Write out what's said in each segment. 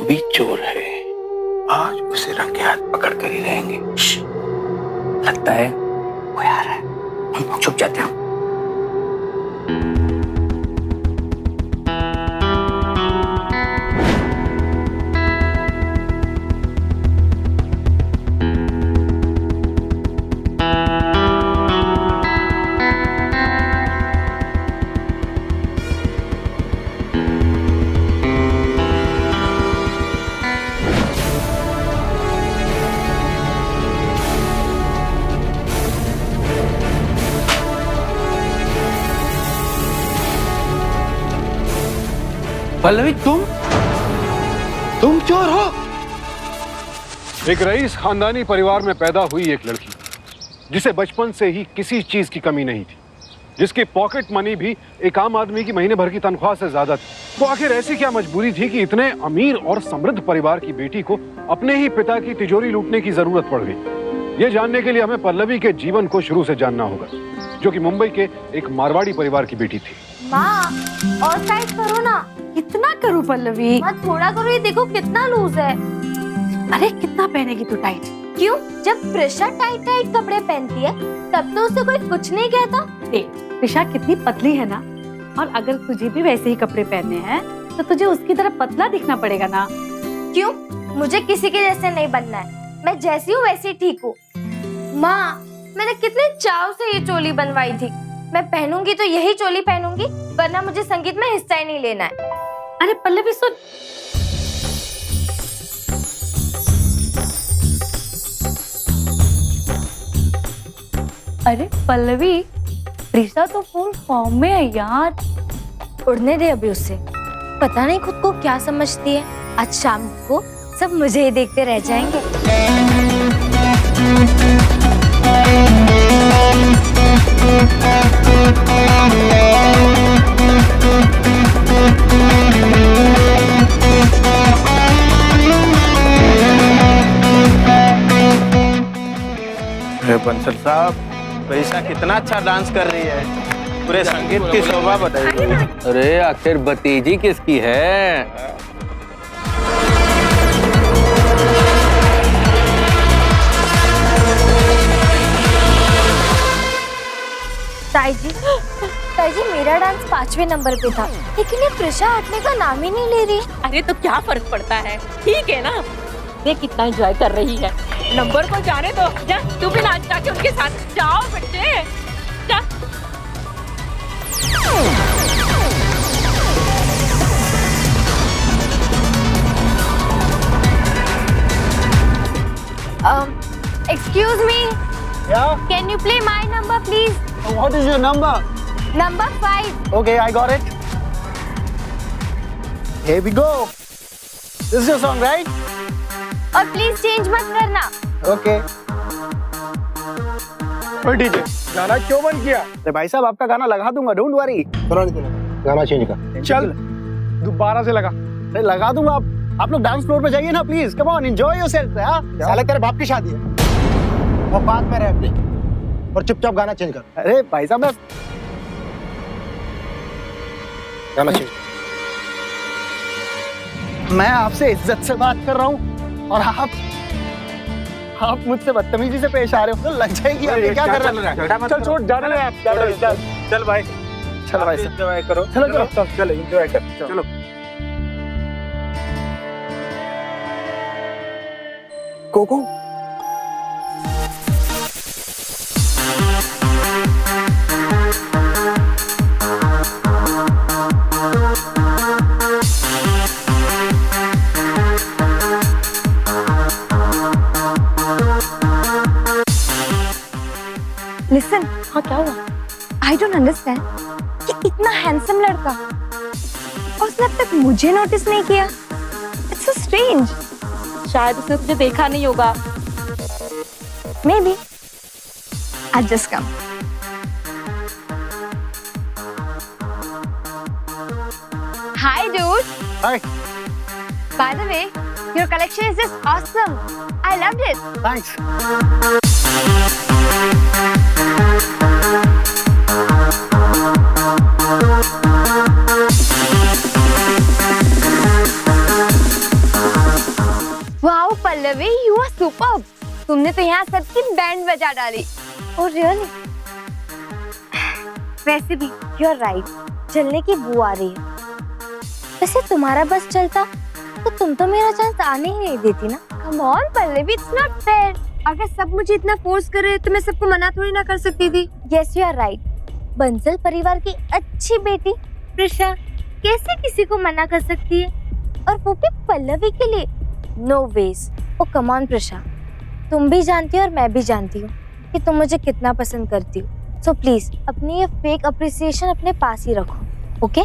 भी चोर है, आज उसे रंगे हाथ पकड़ कर ही रहेंगे। लगता है वो आ रहा है, हम छुप जाते हैं। पल्लवी, तुम चोर हो? एक रईस खानदानी परिवार में पैदा हुई एक लड़की, जिसे बचपन से ही किसी चीज की कमी नहीं थी, जिसकी पॉकेट मनी भी एक आम आदमी की महीने भर की तनख्वाह से ज्यादा थी। तो आखिर ऐसी क्या मजबूरी थी कि इतने अमीर और समृद्ध परिवार की बेटी को अपने ही पिता की तिजोरी लूटने की जरूरत पड़ गई? ये जानने के लिए हमें पल्लवी के जीवन को शुरू से जानना होगा, जो कि मुंबई के एक मारवाड़ी परिवार की बेटी थी। माँ, और टाइट करो ना। कितना करूं पल्लवी? माँ थोड़ा करो, ये देखो कितना लूज है। अरे कितना पहनेगी तू टाइट? क्यों? जब प्रिशा टाइट टाइट कपड़े पहनती है तब तो उसे कोई कुछ नहीं कहता। देख, प्रिशा कितनी पतली है ना, और अगर तुझे भी वैसे ही कपड़े पहनने हैं तो तुझे उसकी तरह पतला दिखना पड़ेगा ना। क्यों? मुझे किसी के जैसे नहीं बनना है, मैं जैसी हूँ वैसी ठीक हूँ। माँ, मैंने कितने चाव से ये चोली बनवाई थी, मैं पहनूंगी तो यही चोली पहनूंगी, वरना मुझे संगीत में हिस्सा ही नहीं लेना है। अरे पल्लवी सुन, अरे पल्लवी, प्रिशा तो फुल फॉर्म में है यार। उड़ने दे अभी उसे, पता नहीं खुद को क्या समझती है। आज शाम को सब मुझे ही देखते रह जाएंगे। बंसल साहब, प्रिशा कितना अच्छा डांस कर रही है, पूरे संगीत की शोभा बढ़ाई। अरे आखिर भतीजी किसकी है? ताई जी, मेरा डांस 5वें नंबर पे था, लेकिन ये प्रिशा हटने का नाम ही नहीं ले रही। अरे तो क्या फर्क पड़ता है, ठीक है ना? देख कितना एंजॉय कर रही है, नंबर को जाने दो। जा तू भी नाच के उनके साथ जाओ बच्चे, जा। Excuse me. Yeah? Can you play my number, please? What is your number? Number 5. Okay, I got it. Here we go. This is your song, right? और प्लीज चेंज मत करना। Okay. डीजे, गाना क्यों बंद किया? अरे भाई साहब, आपका गाना लगा दूंगा, डोंट वरी। गाना चेंज कर। चल, दोबारा से लगा। अरे लगा दूंगा, आप लोग डांस फ्लोर पे जाइए ना please. Come on, enjoy yourself यार। साले तेरे बाप की शादी है, और बात में रह अपनी, और चुपचाप गाना चेंज कर। अरे भाई साहब, गाना चेंज। मैं आपसे इज्जत से बात कर रहा हूँ और आप मुझसे बदतमीजी से पेश आ रहे हो, तो लग जाएगी। क्या कर रहे हो? चल छोड़, जाने दे आप। चल भाई, चल भाई, एंजॉय करो। चलो चल एंजॉय कर, चलो। कोको, Listen, हाँ क्या हुआ? I don't understand कि इतना हैंडसम लड़का और उसने अब तक मुझे नोटिस नहीं किया। It's so strange. शायद उसने तुझे देखा नहीं होगा। Maybe. I'll just come. Hi, dude. Hi. By the way, your collection is just awesome. I loved it. Thanks. Wow Pallavi, you are superb. तुमने तो यहाँ सबकी बैंड बजा डाली। Oh really? वैसे भी यू आर राइट, चलने की बू आ रही है। वैसे तुम्हारा बस चलता तो तुम तो मेरा चांस आने ही नहीं देती ना। Come on Pallavi, it's not fair. अगर सब मुझे इतना फोर्स कर रहे तो मैं सबको मना थोड़ी ना कर सकती थी। Yes you are right. Bansal परिवार की अच्छी बेटी प्रिशा कैसे किसी को मना कर सकती है, और वो भी पल्लवी के लिए? No ways. Oh come on Prisha, तुम भी जानती हो और मैं भी जानती हूँ कि तुम मुझे कितना पसंद करती हो। सो प्लीज अपनी ये फेक अप्रिसिएशन अपने पास ही रखो, ओके?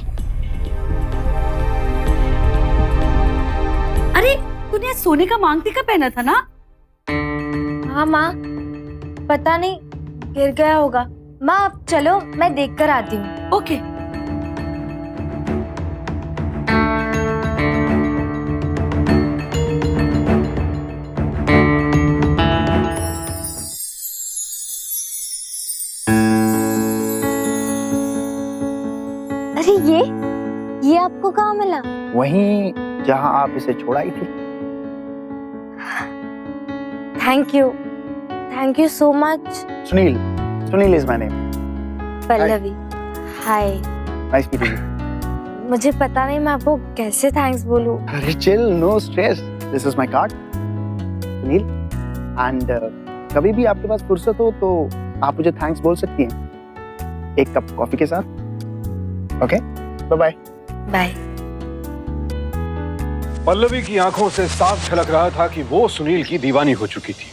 अरे तूने सोने का मांग टीका पहना था ना? हाँ माँ, पता नहीं गिर गया होगा। माँ अब चलो, मैं देख कर आती हूँ। ओके। अरे ये आपको कहाँ मिला? वहीं जहां आप इसे छोड़ाई थी। Thank you so much. Sunil is my name. Pallavi, hi. Nice meeting you. मुझे पता नहीं मैं आपको कैसे थैंक्स बोलूं। अरे chill, no stress, this is my card. Sunil, and कभी भी आपके पास फुर्सत हो तो आप मुझे थैंक्स बोल सकती हैं, एक कप कॉफी के साथ। Okay, bye bye. Bye. Pallavi की आंखों से साफ झलक रहा था कि वो सुनील की दीवानी हो चुकी थी,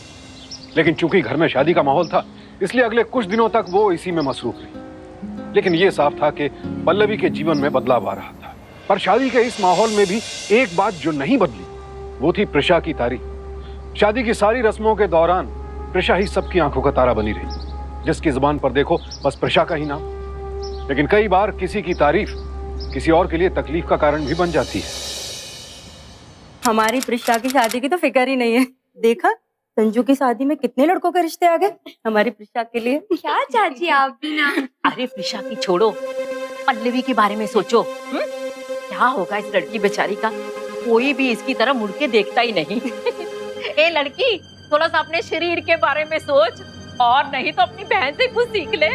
लेकिन चूंकि घर में शादी का माहौल था इसलिए अगले कुछ दिनों तक वो इसी में मसरूफ रही। लेकिन ये साफ था कि पल्लवी के जीवन में बदलाव आ रहा था। पर शादी के इस माहौल में भी एक बात जो नहीं बदली वो थी प्रिशा की तारीफ। शादी की सारी रस्मों के दौरान प्रिशा ही सबकी आंखों का तारा बनी रही, जिसकी जुबान पर देखो बस प्रिशा का ही नाम। लेकिन कई बार किसी की तारीफ किसी और के लिए तकलीफ का कारण भी बन जाती है। हमारी प्रिशा की शादी की तो फिक्र ही नहीं है। देखा संजू की शादी में कितने लड़कों के रिश्ते आ गए हमारी प्रिशा के लिए। क्या चाची आप भी ना। अरे प्रिशा की छोड़ो, पल्लवी के बारे में सोचो। क्या होगा इस लड़की बेचारी का, कोई भी इसकी तरह मुड़ के देखता ही नहीं। ए लड़की, थोड़ा सा अपने शरीर के बारे में सोच, और नहीं तो अपनी बहन से कुछ सीख ले।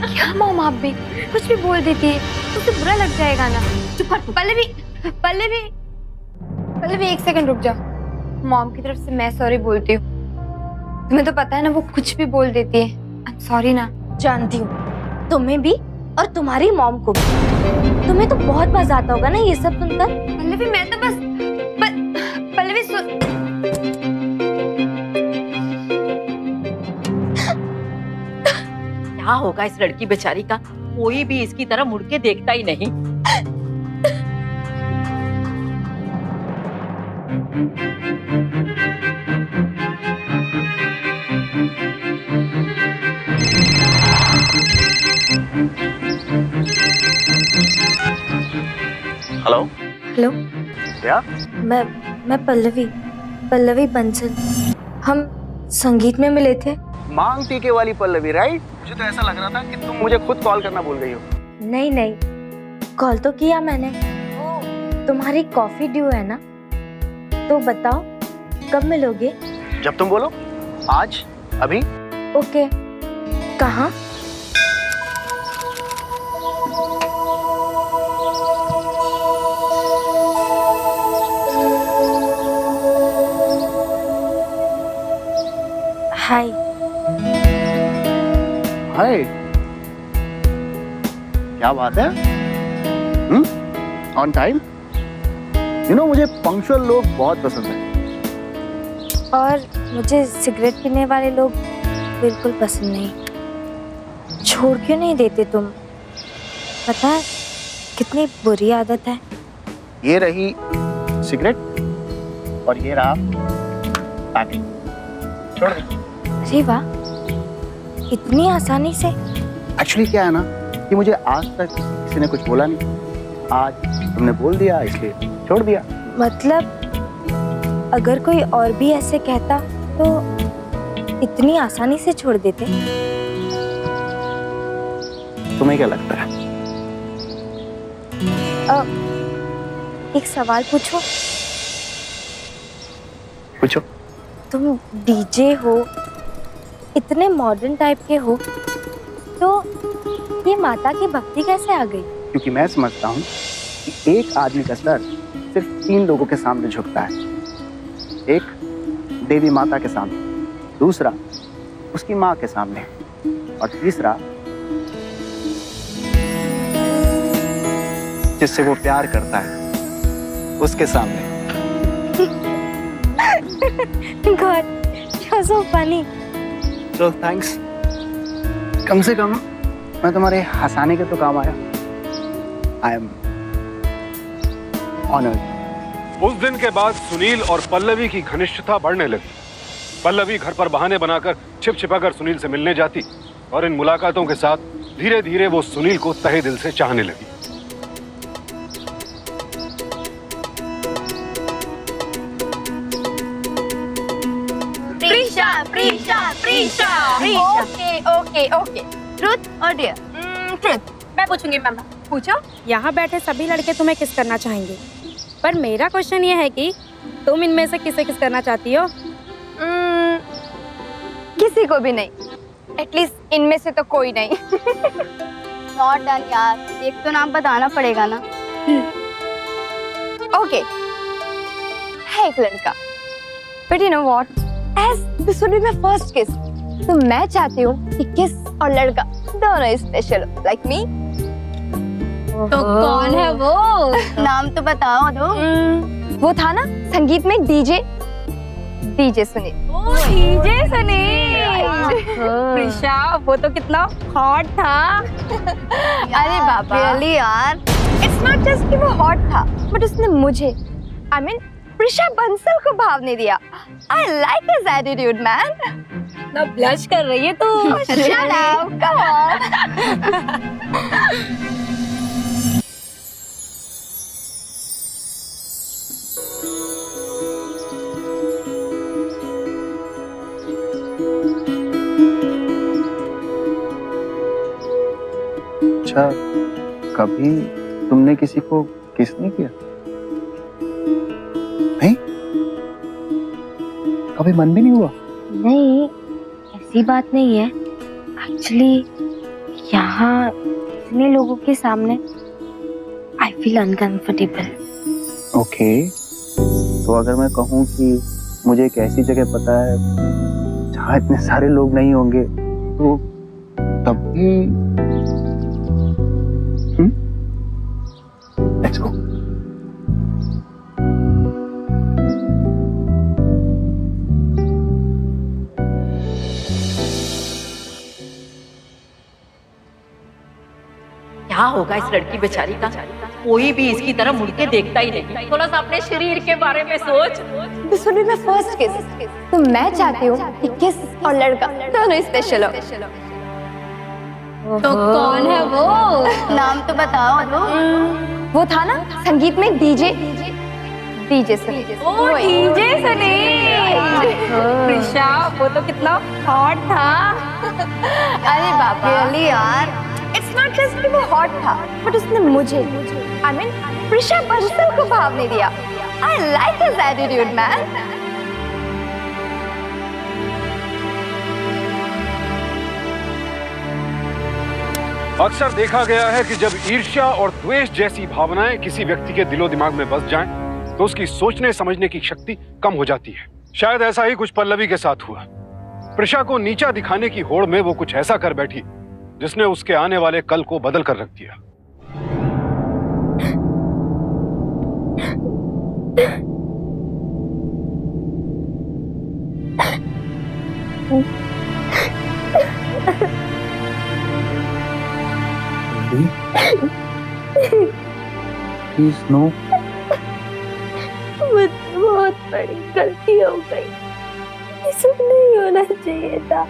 क्या मॉम, आप भी कुछ भी बोल देती है, उसे बुरा लग जाएगा ना। चुप कर। पल्लवी, एक सेकंड रुक जा। मॉम की तरफ से मैं सॉरी बोलती हूँ। तुम्हें तो पता है ना वो कुछ भी बोल देती है। आई एम सॉरी ना। जानती हूँ, तुम्हें भी और तुम्हारी मॉम को भी। तुम्हें तो बहुत मजा आता होगा ना ये सब सुनकर। पल्लवी मैं तो बस पल्लवी क्या होगा इस लड़की बेचारी का, कोई भी इसकी तरह मुड़ के देखता ही नहीं। हेलो। क्या? मैं पल्लवी बंसल। हम संगीत में मिले थे। मांग टीके वाली पल्लवी, राइट? मुझे तो ऐसा लग रहा था कि तुम मुझे खुद कॉल करना भूल गई हो। नहीं, कॉल तो किया मैंने। तुम्हारी कॉफी ड्यू है ना, तो बताओ कब मिलोगे? जब तुम बोलो। आज? अभी? ओके। कहाँ? हाय। हाय, क्या बात है? On time? मुझे पंक्चुअल लोग बहुत पसंद है। और मुझे सिगरेट पीने वाले लोग बिल्कुल पसंद नहीं। छोड़ क्यों नहीं देते तुम? पता है कितनी बुरी आदत है। ये रही सिगरेट और ये रहा पैकिंग। छोड़ दे। अरे वाह, इतनी आसानी से। एक्चुअली क्या है ना कि मुझे आज तक किसी ने कुछ बोला नहीं, आज तुमने बोल दिया इसलिए छोड़ दिया। मतलब अगर कोई और भी ऐसे कहता तो इतनी आसानी से छोड़ देते? तुम्हें क्या लगता है? एक सवाल पूछो। पूछो। तुम डीजे हो, इतने मॉडर्न टाइप के हो, तो ये माता की भक्ति कैसे आ गई? क्योंकि मैं समझता हूँ कि एक आदमी का सर सिर्फ 3 लोगों के सामने झुकता है। एक देवी माता के सामने, दूसरा उसकी माँ के सामने, और तीसरा जिससे वो प्यार करता है उसके सामने। God, you're so funny. So thanks. कम से कम मैं तुम्हारे हंसाने के तो काम आया। I am honored. उस दिन के बाद सुनील और पल्लवी की घनिष्ठता बढ़ने लगी। पल्लवी घर पर बहाने बनाकर छिप-छिपाकर सुनील से मिलने जाती और इन मुलाकातों के साथ धीरे-धीरे वो सुनील को तहे दिल से चाहने लगी। Prisha, Prisha, Prisha. Okay, okay, okay. Truth और डेयर? ट्रुथ। मैं पूछूंगी मामा। पूछो। यहाँ बैठे सभी लड़के तुम्हें किस करना चाहेंगे, पर मेरा क्वेश्चन ये है कि तुम इनमें से किसे किस करना चाहती हो? किसी को भी नहीं। एटलीस्ट इनमें से तो कोई नहीं। नॉट डन यार, एक तो नाम बताना पड़ेगा ना। ओके, है एक लड़का। But you know what, as this would be my first kiss, तो मैं चाहती हूँ कि किस और लड़का दोनों स्पेशल लाइक मी। तो कौन है वो? नाम तो बताओ दो। वो था ना संगीत में डीजे सुनील। डीजे सुनील। प्रीशा, वो तो कितना हॉट था। अरे बाबा, रियली यार, इट्स नॉट जस्ट कि वो हॉट था, बट उसने मुझे, आई मीन प्रीशा बंसल को भाव नहीं दिया। I like his attitude man. ना ब्लश कर रही है तू। Shut up, come on. अच्छा, कभी तुमने किसी को किस नहीं किया? नहीं? कभी मन भी नहीं हुआ? नहीं, ऐसी बात नहीं है। एक्चुअली यहाँ इतने लोगों के सामने आई फील अनकंफर्टेबल। ओके, तो अगर मैं कहूँ कि मुझे एक ऐसी जगह पता है जहाँ इतने सारे लोग नहीं होंगे, तो तब भी लेट्स गो। क्या होगा इस लड़की बेचारी का? कोई भी इसकी तरफ मुड़ के देखता ही नहीं। थोड़ा सा अपने शरीर के बारे में सोच। This would be my first kiss, तो मैं चाहती हूँ कि किस और लड़का दोनों स्पेशल हो। तो कौन है वो? नाम तो बताओ दो। वो था ना संगीत में डीजे सुनील। ओ डीजे सुनील। प्रीशा, वो तो कितना हॉट था। अरे बाबा, रियली यार, इट्स नॉट जस्ट कि वो हॉट था, बट उसने मुझे, आई मीन प्रीशा बंसल को भाव नहीं दिया। I like his attitude man. अक्सर देखा गया है कि जब ईर्ष्या और द्वेष जैसी भावनाएं किसी व्यक्ति के दिलो दिमाग में बस जाएं, तो उसकी सोचने समझने की शक्ति कम हो जाती है। शायद ऐसा ही कुछ पल्लवी के साथ हुआ। प्रीशा को नीचा दिखाने की होड़ में वो कुछ ऐसा कर बैठी जिसने उसके आने वाले कल को बदल कर रख दिया। Please no. मुझसे बहुत बड़ी गलती हो गई, ये सब नहीं होना चाहिए था।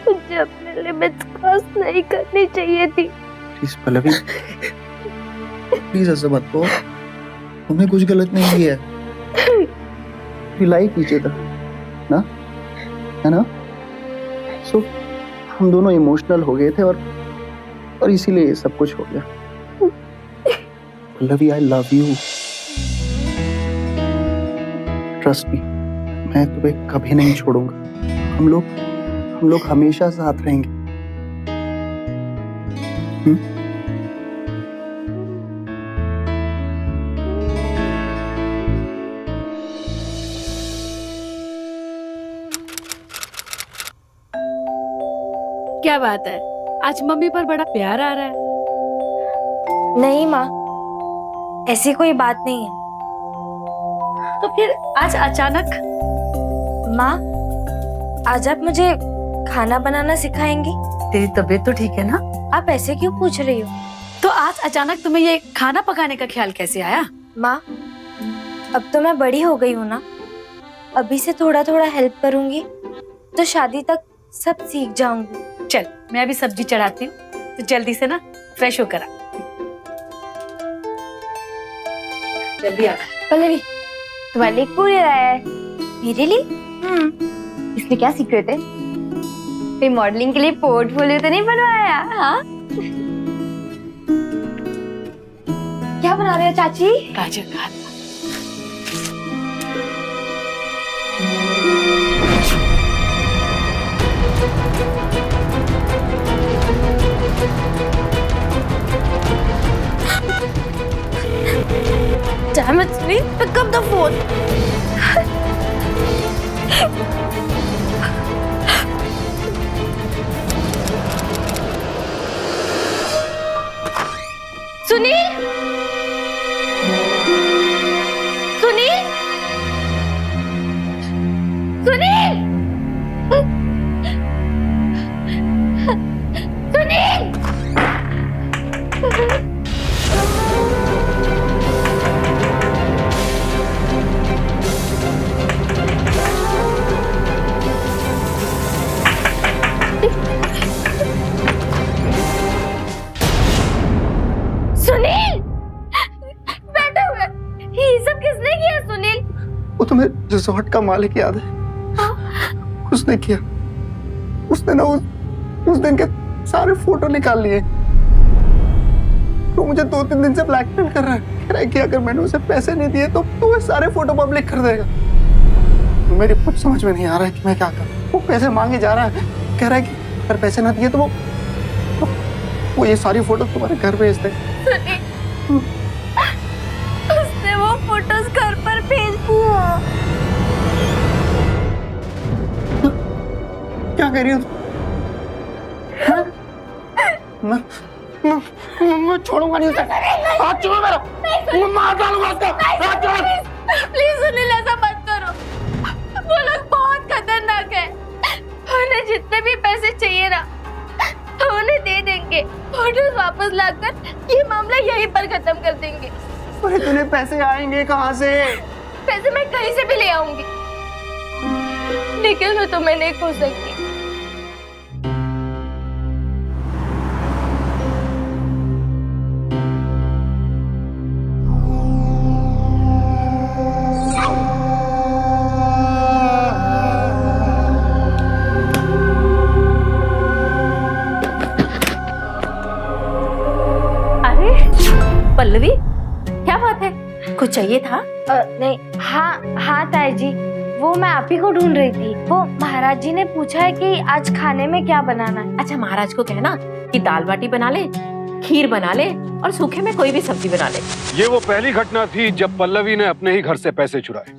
मुझे अपने लिमिट्स क्रॉस नहीं करनी चाहिए थी। प्लीज पल्लवी, प्लीज ऐसा मत करो। तुमने कुछ गलत नहीं किया। लाइक कीजिए था ना, है ना? सो हम दोनों इमोशनल हो गए थे और इसीलिए ये सब कुछ हो गया। Pallavi, I love you. Trust me, मैं तुम्हें कभी नहीं छोड़ूंगा। हम लोग हमेशा साथ रहेंगे। क्या बात है, आज मम्मी पर बड़ा प्यार आ रहा है। नहीं माँ, ऐसी कोई बात नहीं है। तो फिर आज अचानक? माँ, आज आप मुझे खाना बनाना सिखाएंगी? तेरी तबीयत तो ठीक है ना? आप ऐसे क्यों पूछ रही हो? तो आज अचानक तुम्हें ये खाना पकाने का ख्याल कैसे आया? माँ, अब तो मैं बड़ी हो गई हूँ ना, अभी से थोड़ा थोड़ा हेल्प करूंगी तो शादी तक सब सीख जाऊंगी। चल, मैं अभी सब्जी चढ़ाती हूँ, तो जल्दी से ना फ्रेश होकर आ। जल्दी आ। पल्लवी, तुम्हारे लिए पूरी लाया है। मेरे लिए? इसमें क्या सीक्रेट है? कोई मॉडलिंग के लिए पोर्टफोलियो तो नहीं बनवाया? हाँ? क्या बना रहे हो चाची? गाजर का हलवा। Damn it, Sunil, pick up the phone. Sunil? Sunil? Sunil? Sunil? Sunil, बैठा हुआ। ये सब किसने किया सुनील? वो तुम्हें रिजॉर्ट का मालिक याद है? उसने किया। उसने ना उस दिन के सारे फोटो निकाल लिए। तो मुझे 2-3 दिन से ब्लैकमेल कर रहा है। कह रहा है कि अगर मैंने उसे पैसे नहीं दिए तो वो सारे फोटो पब्लिक कर देगा। मेरी कुछ समझ में नहीं आ रहा है कि मैं क्या करूं। वो पैसे मांगे जा रहा है, कह रहा है कि अगर पैसे ना दिए तो वो ये सारी फोटो तुम्हारे घर भेज दे। उसने वो फोटोज घर पर भेज दिया। क्या कर रही हो? मैं छोड़ूंगा नहीं उसे। हाथ छोड़ो मेरा, मैं मार डालूंगा उसको। हाथ छोड़ो। प्लीज सुनील, ऐसा मत करो। वो लोग बहुत खतरनाक है। उन्हें जितने भी पैसे चाहिए ना, हम उन्हें दे देंगे। फोटोज वापस लाकर ये मामला यहीं पर खत्म कर देंगे। अरे तुम्हें पैसे आएंगे कहाँ से? पैसे मैं कहीं से भी ले आऊंगी, लेकिन मैं तुम्हें नहीं खो सकती। पल्लवी, क्या बात है? कुछ चाहिए था? नहीं, हाँ ताई जी, वो मैं आप ही को ढूंढ रही थी। वो महाराज जी ने पूछा है कि आज खाने में क्या बनाना है। अच्छा, महाराज को कहना कि दाल बाटी बना ले, खीर बना ले और सूखे में कोई भी सब्जी बना ले। ये वो पहली घटना थी जब पल्लवी ने अपने ही घर से पैसे चुराए।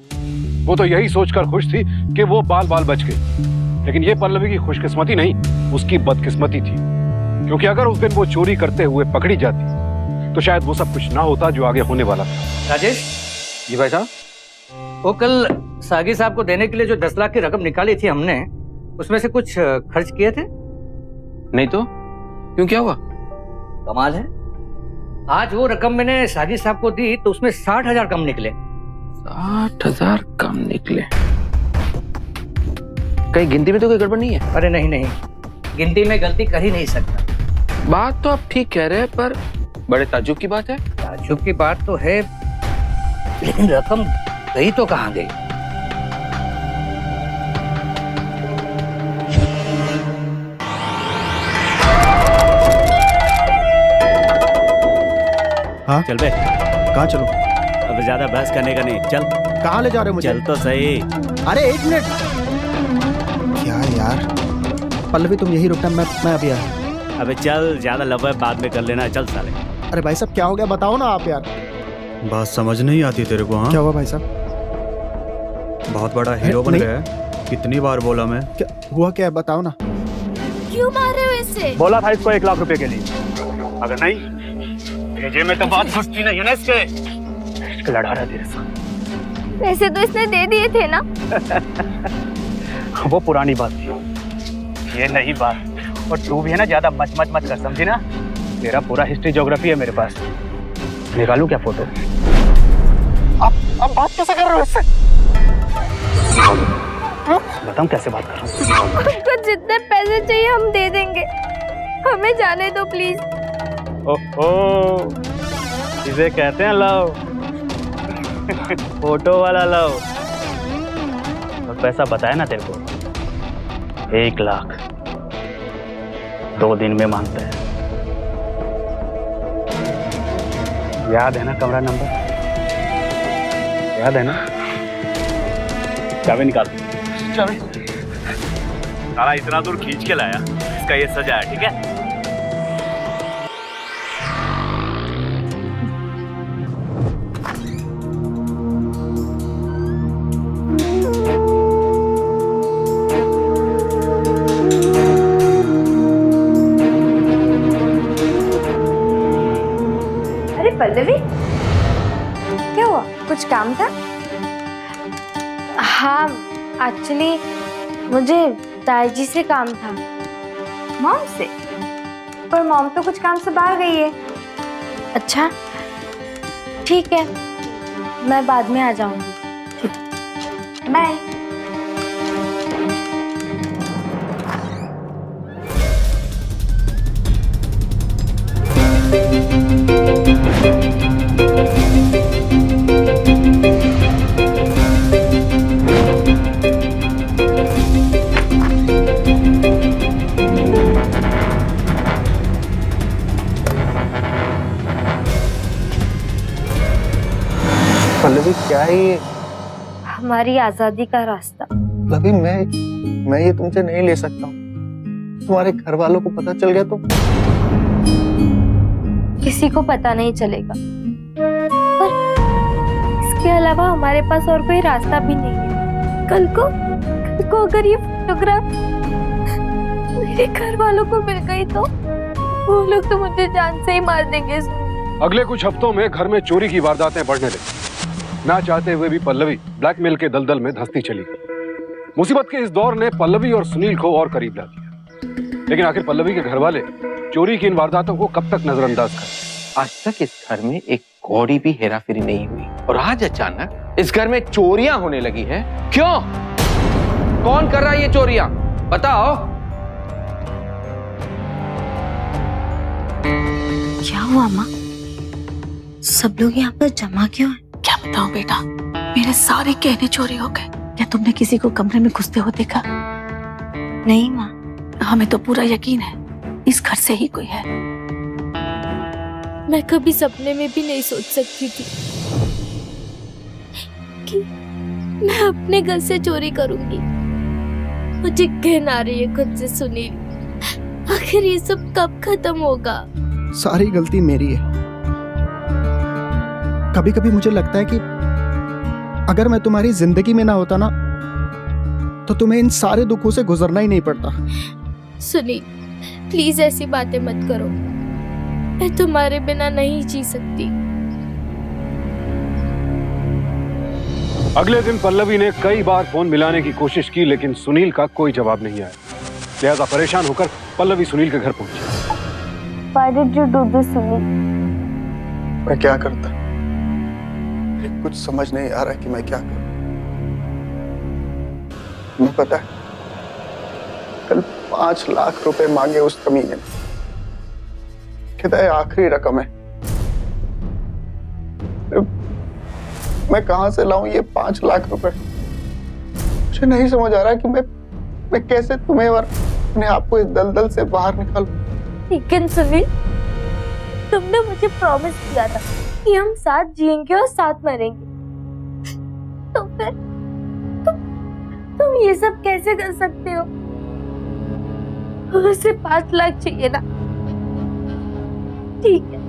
वो तो यही सोचकर खुश थी कि वो बाल बाल बच गई, लेकिन ये पल्लवी की खुशकिस्मती नहीं, उसकी बदकिस्मती थी। क्योंकि अगर उस दिन वो चोरी करते हुए पकड़ी जाती तो शायद वो सब कुछ ना होता जो आगे होने वाला था। राजेश जी भाई साहब, वो कल सागी साहब को देने के लिए जो 10 लाख की रकम निकाली थी हमने, उसमें से कुछ खर्च किए थे? नहीं तो क्यों, क्या हुआ? कमाल है, आज वो रकम मैंने सागी साहब को दी तो उसमें 60,000 कम निकले। 60,000 कम निकले? कहीं गिनती में तो कोई गड़बड़ नहीं है? अरे नहीं, गिनती में गलती कर ही नहीं सकता। बात तो आप ठीक कह रहे हैं, पर बड़े ताज्जुब की बात है। ताज्जुब की बात तो है, लेकिन रकम गई तो कहाँ गई? हाँ चल बे। कहाँ चलो? अब ज्यादा बहस करने का नहीं, चल। कहाँ ले जा रहे हो मुझे? चल तो सही। अरे 1 मिनट। क्या यार पल्लवी, तुम यही रुकना, मैं अभी आया। अबे चल, ज्यादा लव बाद में कर लेना, चल साले। अरे भाई साहब क्या हो गया, बताओ ना आप यार। बात समझ नहीं आती तेरे को? हाँ, क्या हुआ भाई साहब? बहुत बड़ा हीरो बन गया है। कितनी बार बोला मैं? क्या हुआ, क्या है बताओ ना। क्यों मार रहे हो इससे? बोला था इसको 1 लाख रुपए के लिए, अगर नहीं भेजे में तो बात घुसती नहीं है ना इसके लड़ा रहा तेरे साथ। पैसे तो इसने दे दिए थे ना। वो पुरानी बात थी, ये नई बात। और तू भी है ना, ज्यादा मच कर, समझी ना? तेरा पूरा हिस्ट्री ज्योग्राफी है मेरे पास। निकालूं क्या फोटो? अब बात कैसे कर रहे हो इससे? बताऊं कैसे बात कर रहा हूँ? उनको जितने पैसे चाहिए हम दे देंगे, हमें जाने दो प्लीज। ओहो, इसे कहते हैं लव। फोटो वाला लव। और पैसा बताया ना तेरे को, 1 लाख 2 दिन में मांगता है। याद है ना कमरा नंबर? याद है ना? चाबी निकाल। चाबी साला इतना दूर खींच के लाया, इसका ये सजा है, ठीक है? अरे पल्लवी, क्या हुआ? कुछ काम था? हाँ, एक्चुअली मुझे ताईजी से काम था। मॉम से? पर मॉम तो कुछ काम से बाहर गई है। अच्छा ठीक है, मैं बाद में आ जाऊंगी। बाय। पल्लवी क्या है ये? हमारी आजादी का रास्ता। पल्लवी मैं ये तुमसे नहीं ले सकता हूँ। तुम्हारे घर वालों को पता चल गया तो? किसी को पता नहीं चलेगा, पर इसके अलावा हमारे पास और कोई रास्ता भी नहीं है। कल को अगर ये फोटोग्राफ मेरे घर वालों को मिल गई तो वो लोग तो मुझे जान से ही मार देंगे। अगले कुछ हफ्तों में घर में चोरी की वारदातें बढ़ने लगी। ना चाहते हुए भी पल्लवी ब्लैकमेल के दलदल में धंसती चली गई। मुसीबत के इस दौर ने पल्लवी और सुनील को और करीब ला दिया। लेकिन आखिर पल्लवी के घर वाले चोरी की इन वारदातों को कब तक नजरअंदाज करें? आज तक इस घर में एक कौड़ी भी हेराफेरी नहीं हुई, और आज अचानक इस घर में चोरियां होने लगी है। क्यों? कौन कर रहा है ये चोरियां? बताओ। क्या हुआ माँ? सब लोग यहाँ पर जमा क्यों हैं? क्या बताऊं बेटा, मेरे सारे गहने चोरी हो गए। क्या तुमने किसी को कमरे में घुसते हुए देखा? नहीं माँ। हमें तो पूरा यकीन है इस घर से ही कोई है। मैं कभी सपने में भी नहीं सोच सकती थी कि मैं अपने घर से चोरी करूंगी। मुझे घिन आ रही है खुद से सुनील। आखिर ये सब कब खत्म होगा? सारी गलती मेरी है। कभी कभी मुझे लगता है कि अगर मैं तुम्हारी जिंदगी में ना होता ना, तो तुम्हें इन सारे दुखों से गुजरना ही नहीं पड़ता। सुनील, प्लीज ऐसी बातें मत करो। मैं तुम्हारे बिना नहीं जी सकती। अगले दिन पल्लवी ने कई बार फोन मिलाने की कोशिश की, लेकिन सुनील का कोई जवाब नहीं आया। लिहाजा परेशान होकर पल्लवी सुनील के घर पहुंची। Why did you do this, Sunil? मैं क्या करता? कुछ समझ नहीं आ रहा कि मैं क्या करूं। तुम्हें पता है, कल 5 लाख रुपए मांगे उस कमीने ने। कहता है आखिरी रकम है। मैं कहां से लाऊं ये 5 लाख रुपए? मुझे नहीं समझ आ रहा कि मैं कैसे तुम्हें और अपने आप को इस दलदल से बाहर निकालूं। लेकिन सुनील, तुमने मुझे प्रॉमिस किया था कि हम साथ जिएंगे और साथ मरेंगे, तो फिर तुम ये सब कैसे कर सकते हो? उसे 5 लाख चाहिए ना? ठीक है,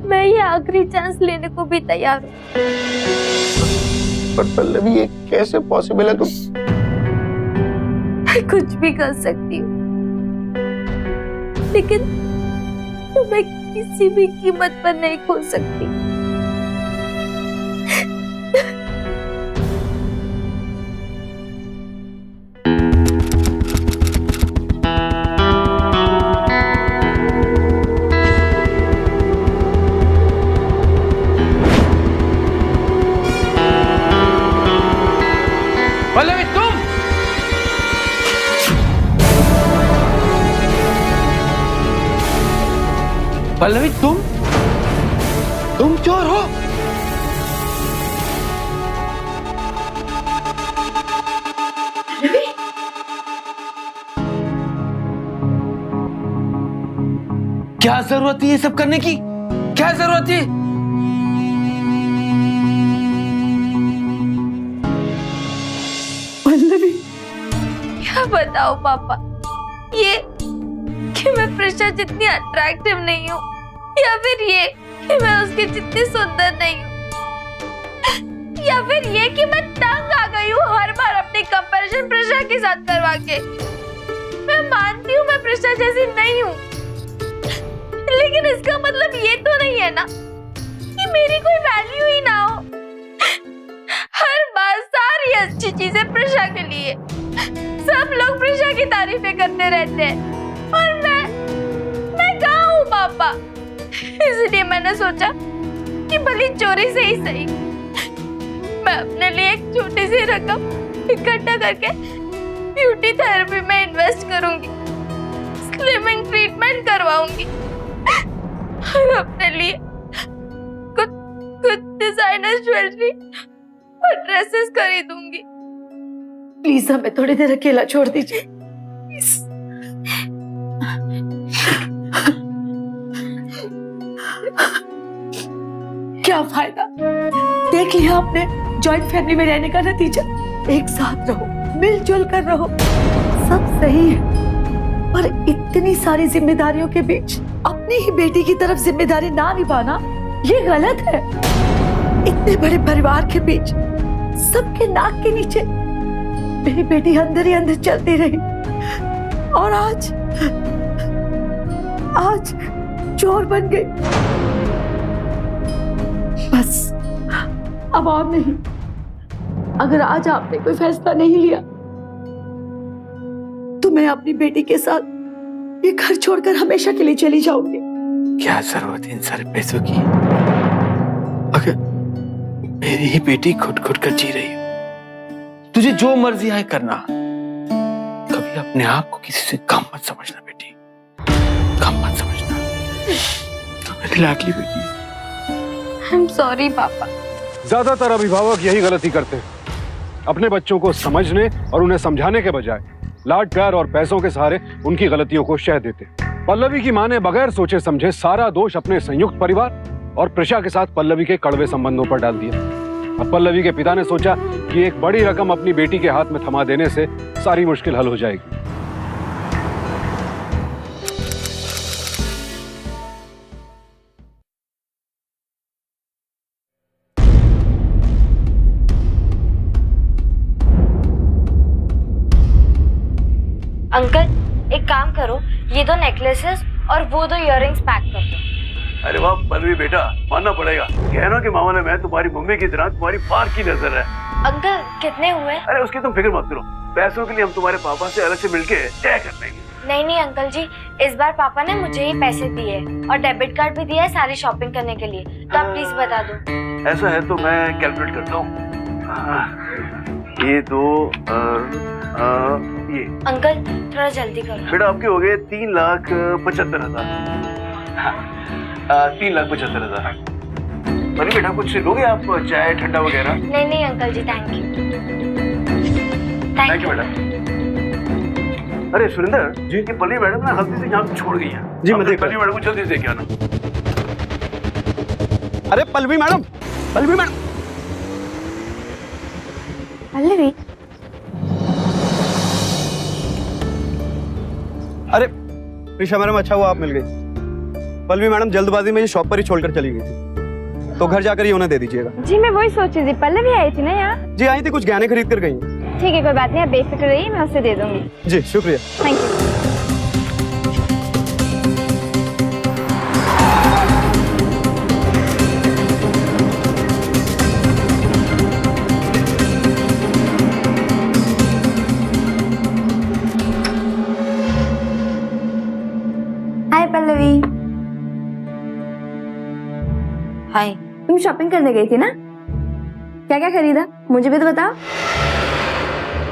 मैं ये आखिरी चांस लेने को भी तैयार हूँ। पर पल्लवी ये कैसे पॉसिबल है? तुम मैं कुछ भी कर सकती हूँ, लेकिन तुम्हें किसी भी कीमत पर नहीं खो सकती। पल्लवी तुम पल्लवी तुम चोर हो? क्या जरूरत थी ये सब करने की? क्या जरूरत थी? पल्लवी, क्या बताओ पापा, ये कि मैं प्रिशा जितनी अट्रैक्टिव नहीं हूँ, या फिर ये कि मैं उसकी जितनी सुंदर नहीं हूँ, या फिर ये कि मैं तंग आ गई हूँ हर बार अपनी कंपैरिजन प्रिशा के साथ करवा के। मैं मानती हूँ मैं प्रिशा जैसी नहीं हूँ, लेकिन इसका मतलब ये तो नहीं है ना कि मेरी कोई वैल्यू ही ना हो। हर बार सारी अच्छी चीजें प्रिशा के लिए, सब लोग प्रिशा की तारीफें करते रहते हैं, और मैं कहाँ हूँ पापा? इसलिए मैंने सोचा कि भली चोरी से ही सही, मैं अपने लिए एक छोटी सी रकम इकट्ठा करके ब्यूटी थेरेपी में इन्वेस्ट करूंगी, स्लिमिंग ट्रीटमेंट करवाऊंगी और अपने लिए कुछ डिजाइनर ज्वेलरी और ड्रेसेस खरीदूंगी। प्लीज हमें थोड़ी देर अकेला छोड़ दीजिए। क्या फायदा? देख लिया आपने जॉइंट फैमिली में रहने का नतीजा। एक साथ रहो, मिलजुल कर रहो, सब सही है, पर इतनी सारी जिम्मेदारियों के बीच अपनी ही बेटी की तरफ जिम्मेदारी ना निभाना ये गलत है। इतने बड़े परिवार के बीच सबके नाक के नीचे मेरी बेटी अंदर ही अंदर चलती रही, और आज चोर बन गई। बस अब और नहीं। अगर आज आपने कोई फैसला नहीं लिया तो मैं अपनी बेटी के साथ ये घर छोड़कर हमेशा के लिए चली जाऊंगी। क्या जरूरत है इन सारे पैसों की? अगर मेरी ही बेटी खुद कर जी रही है, तुझे जो मर्जी आए करना। कभी अपने आप को किसी से कम मत समझना बेटी, कम मत समझना। तो मेरी लाडली बेटी है। आई एम सॉरी पापा। ज्यादातर अभिभावक यही गलती करते हैं, अपने बच्चों को समझने और उन्हें समझाने के बजाय लाड प्यार और पैसों के सहारे उनकी गलतियों को शह देते। पल्लवी की मां ने बगैर सोचे समझे सारा दोष अपने संयुक्त परिवार और प्रिशा के साथ पल्लवी के कड़वे संबंधों पर डाल दिया। अब पल्लवी के पिता ने सोचा कि एक बड़ी रकम अपनी बेटी के हाथ में थमा देने से सारी मुश्किल हल हो जाएगी। अंकल एक काम करो, ये 2 नेकलेसेस और वो 2 इयररिंग्स पैक कर दो। अरे वाह पल्लवी बेटा, मानना पड़ेगा, गहनों के मामले में तुम्हारी मम्मी की तरह तुम्हारी पार की नजर है। अंकल कितने हुए? अरे उसकी तुम फिक्र मत करो, पैसों के लिए हम तुम्हारे पापा से अलग से मिलके तय कर लेंगे। नहीं अंकल जी, इस बार पापा ने मुझे ही पैसे दिए और डेबिट कार्ड भी दिया है सारी शॉपिंग करने के लिए, तो आप प्लीज बता दो। ऐसा है तो मैं कैलकुलेट करता हूँ। ये 2 ये अंकल थोड़ा जल्दी करो। बेटा आपके हो गए 3,75,000। 3,75,000। अरे बेटा कुछ लोगे आप, चाय ठंडा वगैरह? नहीं uncle ji, thank you. Thank you बेटा। अरे सुरेंद्र जी, कि पल्लवी मैडम ना गलती से यहाँ छोड़ गई है। जी मैं देख पल्लवी मैडम को जल्दी से क्या ना। अरे पल्लवी मैडम, पल्लवी मैडम। पल्लवी, अरे प्रिशा मैडम, अच्छा हुआ आप मिल गई। पल्लवी मैडम जल्दबाजी में ये शॉप पर ही छोड़कर चली गई थी, तो घर जाकर ये उन्हें दे दीजिएगा। जी मैं वही सोच रही थी, पल्लवी आई थी ना यहाँ। जी आई थी, कुछ गहने खरीद कर गई। ठीक है, कोई बात नहीं, आप बेफिक्र रहिए, मैं उसे दे दूंगी। जी शुक्रिया। Thank you. Hi Pallavi. Hi. तुम शॉपिंग करने गई थी ना? क्या क्या खरीदा, मुझे भी तो बताओ।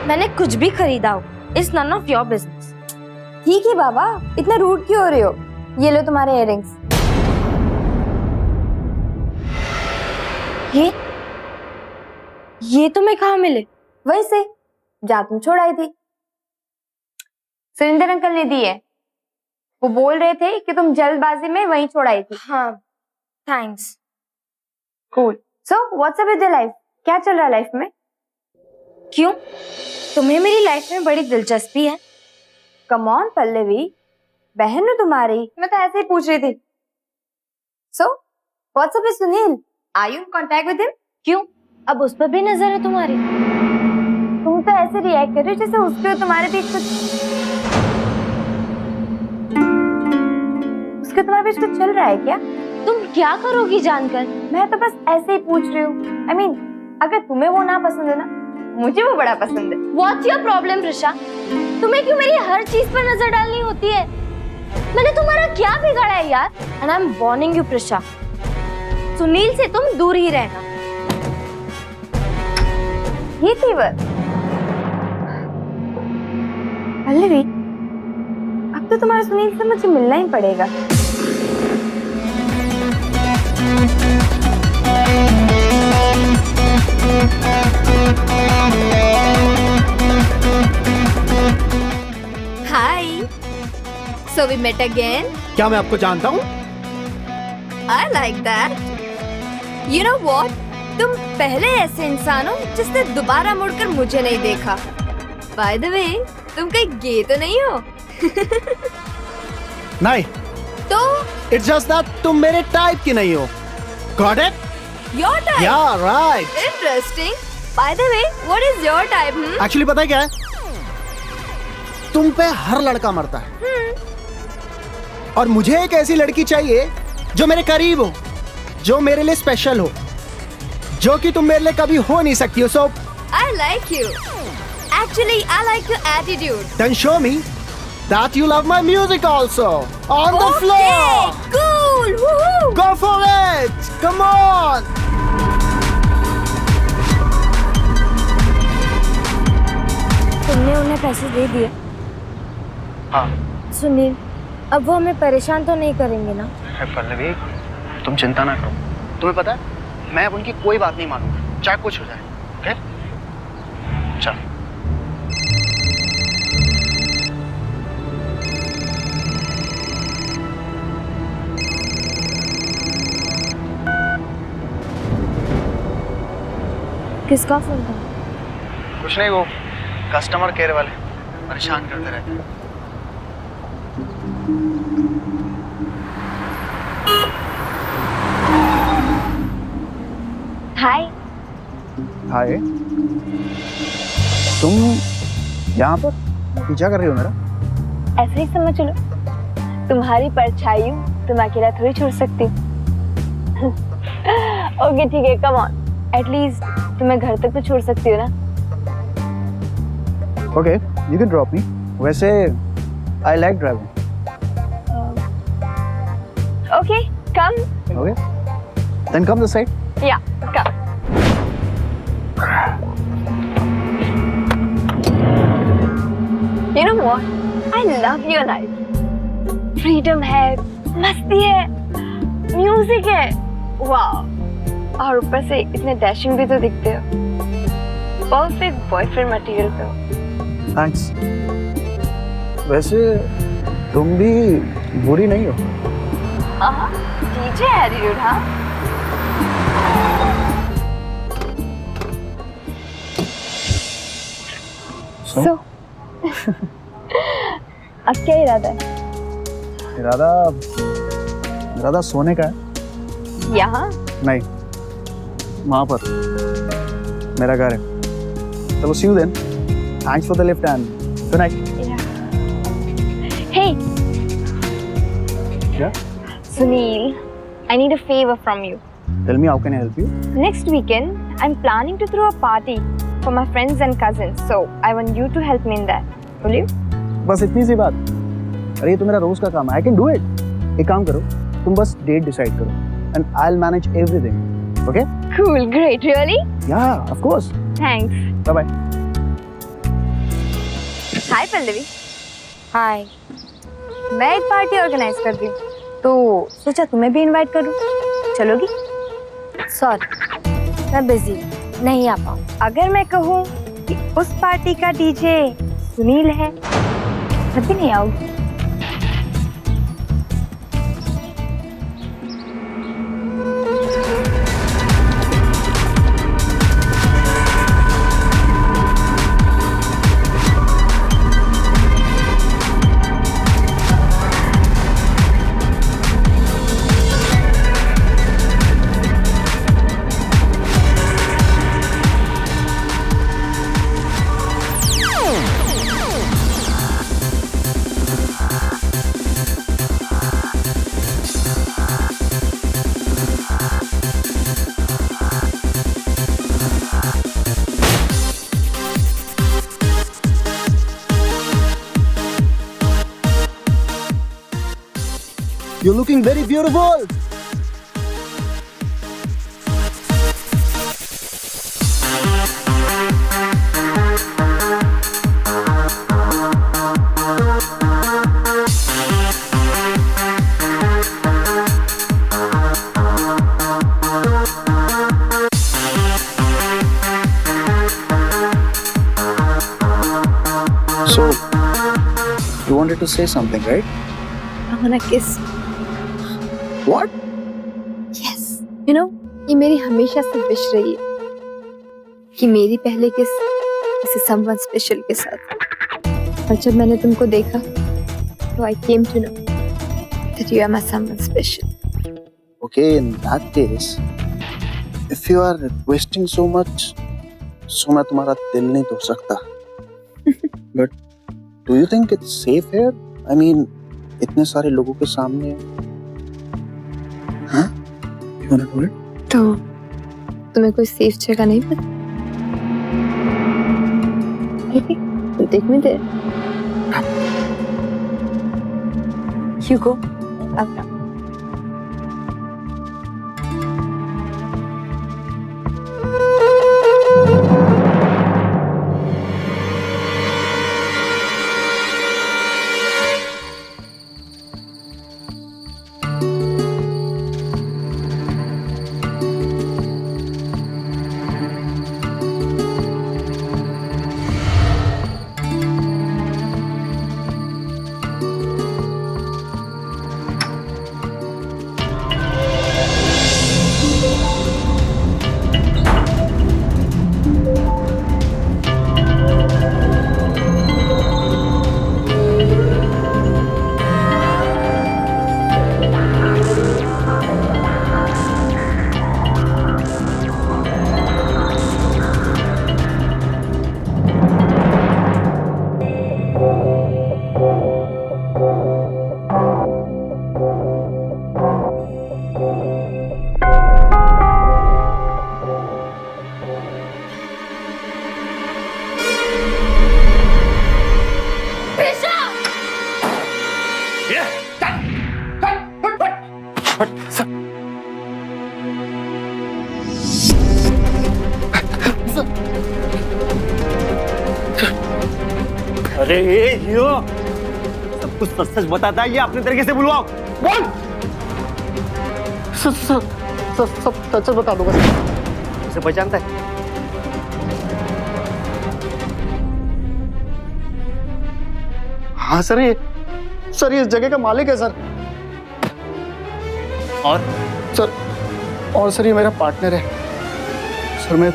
मैंने कुछ भी खरीदा हो, it's none of your business. ठीक है बाबा, इतना रूड क्यों हो रहे हो? ये लो तुम्हारे इयररिंग्स। ये तुम्हें कहाँ मिले? वहीं से, जहाँ तुम छोड़ आई थी। सुरेंद्र अंकल ने दी है, वो बोल रहे थे कि तुम जल्दबाजी में वहीं छोड़ आई थी। हाँ, thanks. Cool. So what's up with your life? क्या चल रहा है लाइफ में? क्यों, तुम्हें मेरी लाइफ में बड़ी दिलचस्पी है? कम ऑन पल्लवी, बहन है तुम्हारी, मैं तो ऐसे ही पूछ रही थी। So what's up with Sunil? Are you in contact with him? क्यों, अब उस पर भी नजर है तुम्हारी? तुम तो ऐसे रिएक्ट कर रही हो जैसे उसके और तुम्हारे बीच कुछ चल रहा है क्या? तुम क्या करोगी जानकर? मैं तो बस ऐसे ही पूछ रही हूँ। I mean, अगर तुम्हें वो ना पसंद है ना, मुझे वो बड़ा पसंद है। What's your problem, Prisha? तुम्हें क्यों मेरी हर चीज पर नजर डालनी होती है? मैंने तुम्हारा क्या बिगाड़ा है यार? And I'm warning you, Prisha, Sunil से तुम दूर ही रहना। ये फीवर। पल्लवी, अब तो तुम्हारे सुनील से मुझे मिलना ही पड़ेगा। Hi. So we met again. क्या मैं आपको जानता हूँ? I like that. You know what? तुम पहले ऐसे इंसान हो जिसने दोबारा मुड़कर मुझे नहीं देखा। By the way, तुम कहीं गे तो नहीं हो? नहीं। तो? It's just that तुम मेरे टाइप की नहीं हो। Got it? Your type? Yeah, right. Interesting. By the way, what is your type? Actually पता है क्या है? तुम पे हर लड़का मरता है। और मुझे एक ऐसी लड़की चाहिए जो मेरे करीब हो, जो मेरे लिए स्पेशल हो, जो कि तुम मेरे लिए कभी हो नहीं सकती हो। So I like you. Actually, I like your attitude. then show me that you love my music also. On the floor. Cool. Woohoo. Go for it. Come on. तुमने उन्हें पैसे दे दिए? हाँ। सुनील, अब वो हमें परेशान तो नहीं करेंगे ना? पल्लवी, तुम चिंता ना करो। तुम्हें पता है, मैं अब उनकी कोई बात नहीं मानूंगा, चाहे कुछ हो जाए। ओके? चल। किसका फोन था? कुछ नहीं, वो कस्टमर केयर वाले परेशान करते रहते हैं। हाय। हाय। तुम यहाँ पर पीछा कर रही हो मेरा? ऐसे ही समझ लो, तुम्हारी परछाई हूँ, तुम अकेला थोड़ी छोड़ सकती हो। ओके ठीक है, कम ऑन, एटलीस्ट तुम्हें घर तक तो छोड़ सकती हो ना? Okay, you can drop me. वैसे I like driving. Okay, come. Okay, then come this side. Yeah, come. You know what? I love your life. Freedom है, मस्ती है, म्यूजिक है, वाह! और ऊपर से इतने डैशिंग भी तो दिखते हो। परफेक्ट बॉयफ्रेंड मटेरियल पे हो। थैंक्स। वैसे तुम भी बुरी नहीं हो। डीजे एटीट्यूड, हाँ? So, अब क्या इरादा है? इरादा सोने का है। यहाँ? नहीं, वहां पर मेरा घर है। चलो see you then. Thanks for the lift and good night. Hey. Yeah? Sunil, I need a favor from you. Tell me, how can I help you? Next weekend, I'm planning to throw a party for my friends and cousins. So I want you to help me in that. Will you? बस इतनी सी बात। अरे ये तो मेरा रोज का काम है। I can do it. एक काम करो, तुम बस डेट डिसाइड करो and I'll manage everything. Okay? Cool, great, really? Yeah, of course. Thanks. Bye bye. Hi Pallavi. Hi. मैं एक पार्टी ऑर्गेनाइज कर रही हूँ, तो सोचा तुम्हें भी इनवाइट करूँ। चलोगी? सॉरी, मैं बिजी नहीं आ पाऊँ। अगर मैं कहूँ कि उस पार्टी का डीजे सुनील है, तब भी नहीं आओगी? You're looking very beautiful. So, you wanted to say something, right? I wanna kiss. What? Yes. You know, ये मेरी हमेशा से विश रही है कि मेरी पहले किस किसी someone special के साथ। और जब मैंने तुमको देखा, तो I came to know that you are my someone special. Okay, in that case, if you are requesting so much, so मैं तुम्हारा दिल नहीं तोड़ सकता। But do you think it's safe here? I mean, इतने सारे लोगों के सामने। हाँ? You wanna do it? तो तुम्हें कोई सेफ जगह नहीं पता? ठीक है, तो take me there. You go. I'll come. अरे ये हीरो सब कुछ सच सच बताता है, ये अपने तरीके से बुलवाओ। बोल। सब सच बता दूंगा। उसे पहचानता है? हाँ सर, ये इस जगह का मालिक है सर। और सर ये मेरा पार्टनर है सर।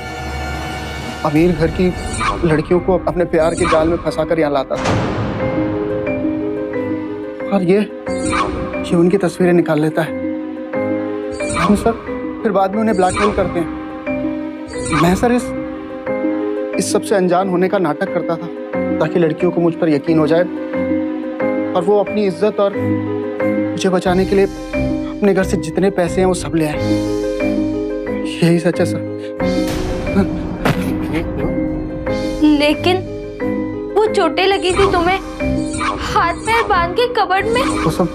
अमीर घर की लड़कियों को अपने प्यार के जाल में फंसाकर यहाँ लाता था और ये उनकी तस्वीरें निकाल लेता है। हम सर फिर बाद में उन्हें ब्लैकमेल करते हैं। मैं सर इस सब से अनजान होने का नाटक करता था ताकि लड़कियों को मुझ पर यकीन हो जाए और वो अपनी इज्जत और मुझे बचाने के लिए अपने घर से जितने पैसे हैं वो सब ले आए। यही सच है सर। लेकिन वो चोटें लगी थी तुम्हें, हाथ पैर बांध के कबर्ड में। वो सब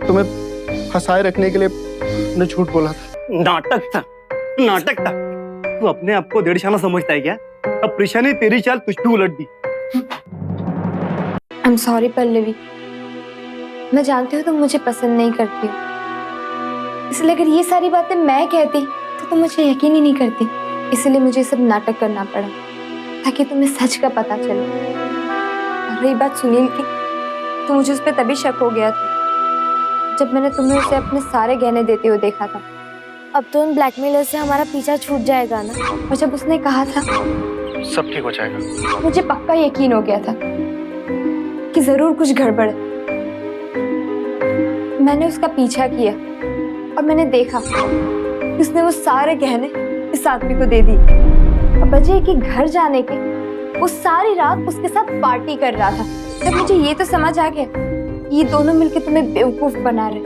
तुम्हें फंसाए रखने के लिए मैंने झूठ बोला था। नाटक था, नाटक था। तू अपने आप को डेढ़शाना समझता है क्या? अब प्रिशा ने तेरी चाल तुझ पे उलट दी। आई एम सॉरी पल्लवी, मैं जानती हूँ तुम मुझे पसंद नहीं करती हो, इसलिए अगर ये सारी बातें मैं कहती तो तुम मुझे यकीन ही नहीं करती। इसलिए मुझे सब नाटक करना पड़ा ताकि तुम्हें सच का पता चले। और रही बात सुनील की, तो मुझे उस पर तभी शक हो गया था जब मैंने तुम्हें उसे अपने सारे गहने देते हुए देखा था। अब तो उन ब्लैकमेलर से हमारा पीछा छूट जाएगा ना। और जब उसने कहा था सब ठीक हो जाएगा, मुझे पक्का यकीन हो गया था कि जरूर कुछ गड़बड़ है। मैंने उसका पीछा किया और मैंने देखा कि उसने वो सारे गहने इस आदमी को दे दिए। और बजे कि घर जाने के वो सारी रात उसके साथ पार्टी कर रहा था। तब मुझे ये तो समझ आ गया ये दोनों मिलकर तुम्हें बेवकूफ बना रहे,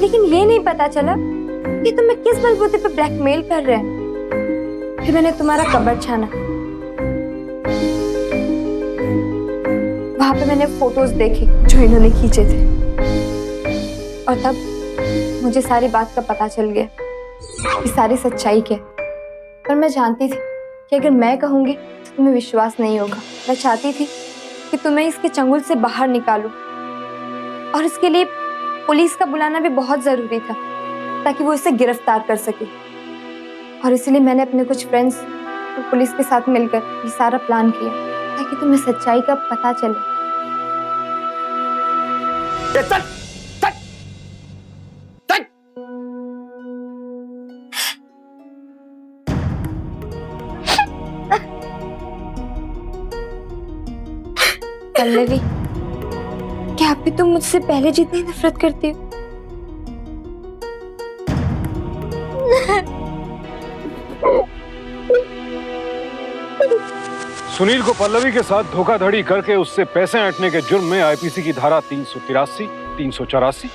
लेकिन ये नहीं पता चला कि तुम्हें किस बलबूते पे ब्लैकमेल कर रहे हैं। फिर मैंने तुम्हारा कबर्ड छाना, वहां पे मैंने फोटोज देखे जो इन्होंने खींचे थे और तब मुझे सारी बात का पता चल गया कि सारी सच्चाई क्या है। पर मैं जानती थी कि अगर मैं कहूंगी तो तुम्हें विश्वास नहीं होगा। मैं चाहती थी कि तुम्हें इसके चंगुल से बाहर निकालूं और इसके लिए पुलिस का बुलाना भी बहुत जरूरी था ताकि वो इसे गिरफ्तार कर सके। और इसलिए मैंने अपने कुछ फ्रेंड्स और पुलिस के साथ मिलकर ये सारा प्लान किया ताकि तुम्हें सच्चाई का पता चले। पल्लवी, क्या अभी तुम मुझसे पहले जितनी नफरत करती हो? सुनील को पल्लवी के साथ धोखाधड़ी करके उससे पैसे ऐंठने के जुर्म में आईपीसी की धारा 383, 384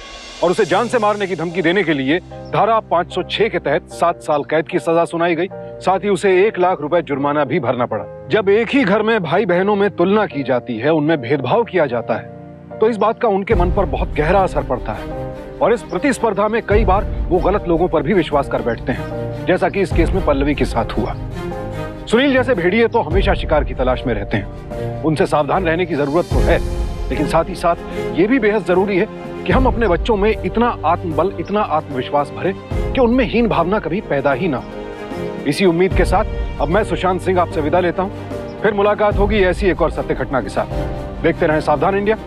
और उसे जान से मारने की धमकी देने के लिए धारा 506 के तहत 7 साल कैद की सजा सुनाई गई। साथ ही उसे 1 लाख रुपए जुर्माना भी भरना पड़ा। जब एक ही घर में भाई बहनों में तुलना की जाती है, उनमें भेदभाव किया जाता है, तो इस बात का उनके मन पर बहुत गहरा असर पड़ता है और इस प्रतिस्पर्धा में कई बार वो गलत लोगों पर भी विश्वास कर बैठते हैं, जैसा कि इस केस में पल्लवी के साथ हुआ। सुनील जैसे भेड़िए तो हमेशा शिकार की तलाश में रहते हैं, उनसे सावधान रहने की जरूरत तो है, लेकिन साथ ही साथ ये भी बेहद जरूरी है कि हम अपने बच्चों में इतना आत्मबल, इतना आत्मविश्वास भरें कि उनमें हीन भावना कभी पैदा ही ना हो। इसी उम्मीद के साथ अब मैं सुशांत सिंह आपसे विदा लेता हूं। फिर मुलाकात होगी ऐसी एक और सत्य घटना के साथ। देखते रहें सावधान इंडिया,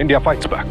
इंडिया फाइट्स बैक।